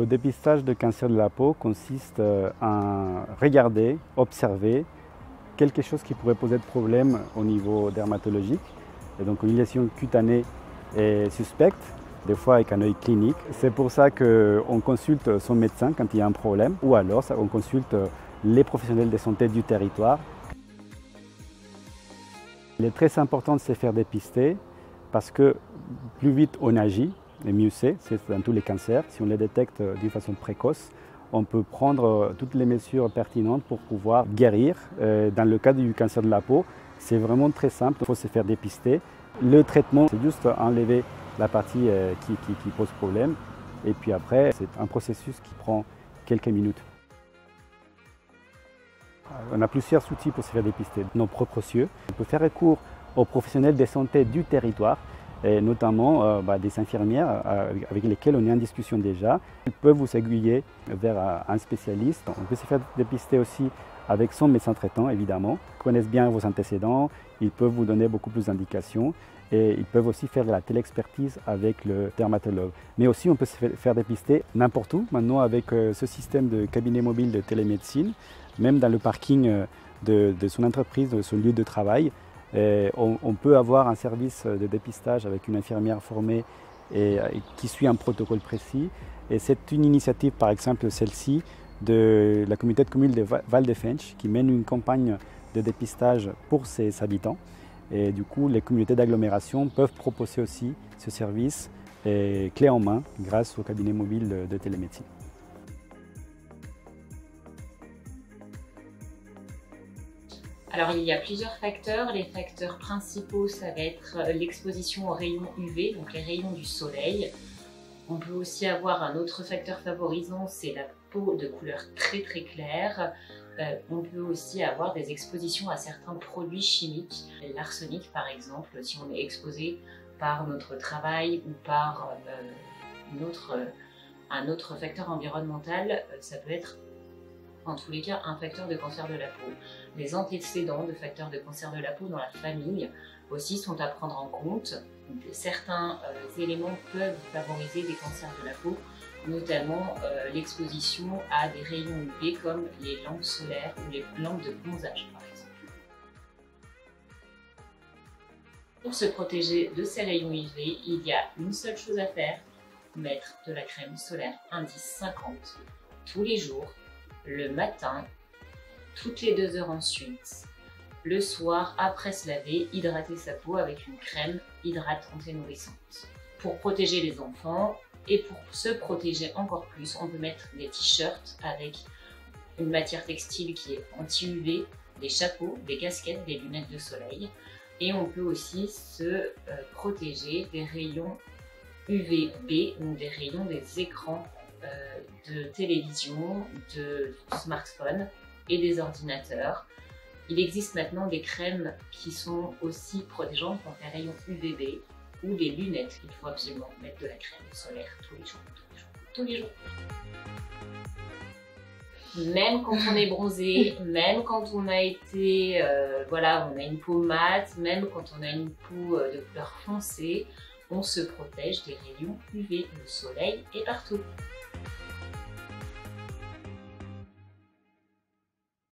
Le dépistage de cancer de la peau consiste à regarder, observer quelque chose qui pourrait poser de problème au niveau dermatologique. Et donc une lésion cutanée est suspecte, des fois avec un œil clinique. C'est pour ça qu'on consulte son médecin quand il y a un problème, ou alors on consulte les professionnels de santé du territoire. Il est très important de se faire dépister parce que plus vite on agit, et mieux c'est dans tous les cancers. Si on les détecte d'une façon précoce, on peut prendre toutes les mesures pertinentes pour pouvoir guérir. Dans le cas du cancer de la peau, c'est vraiment très simple, il faut se faire dépister. Le traitement, c'est juste enlever la partie qui pose problème. Et puis après, c'est un processus qui prend quelques minutes. On a plusieurs outils pour se faire dépister. Nos propres yeux. On peut faire recours aux professionnels de santé du territoire, et notamment des infirmières avec lesquelles on est en discussion déjà. Ils peuvent vous aiguiller vers un spécialiste. On peut se faire dépister aussi avec son médecin traitant, évidemment. Ils connaissent bien vos antécédents, ils peuvent vous donner beaucoup plus d'indications et ils peuvent aussi faire la téléexpertise avec le dermatologue. Mais aussi, on peut se faire dépister n'importe où, maintenant avec ce système de cabinet mobile de télémédecine, même dans le parking de son entreprise, de son lieu de travail. On peut avoir un service de dépistage avec une infirmière formée et qui suit un protocole précis. Et c'est une initiative, par exemple celle-ci, de la communauté de communes de Val-de-Fensch qui mène une campagne de dépistage pour ses habitants. Et du coup, les communautés d'agglomération peuvent proposer aussi ce service clé en main grâce au cabinet mobile de télémédecine. Alors il y a plusieurs facteurs. Les facteurs principaux, ça va être l'exposition aux rayons UV, donc les rayons du soleil. On peut aussi avoir un autre facteur favorisant, c'est la peau de couleur très claire. On peut aussi avoir des expositions à certains produits chimiques. L'arsenic par exemple, si on est exposé par notre travail ou par un autre facteur environnemental, ça peut être en tous les cas un facteur de cancer de la peau. Les antécédents de facteurs de cancer de la peau dans la famille aussi sont à prendre en compte. Certains éléments peuvent favoriser des cancers de la peau, notamment l'exposition à des rayons UV comme les lampes solaires ou les lampes de bronzage par exemple. Pour se protéger de ces rayons UV, il y a une seule chose à faire, mettre de la crème solaire indice 50 tous les jours, le matin, toutes les 2 heures ensuite, le soir après se laver, hydrater sa peau avec une crème hydratante et nourrissante. Pour protéger les enfants et pour se protéger encore plus, on peut mettre des t-shirts avec une matière textile qui est anti-UV, des chapeaux, des casquettes, des lunettes de soleil. Et on peut aussi se protéger des rayons UVB, donc des rayons des écrans de télévision, de smartphones et des ordinateurs. Il existe maintenant des crèmes qui sont aussi protégeantes contre les rayons UVB ou des lunettes. Il faut absolument mettre de la crème solaire tous les jours, tous les jours. Même quand on est bronzé, même quand on a été, on a une peau mate, même quand on a une peau de couleur foncée, on se protège des rayons UV. Le soleil est partout.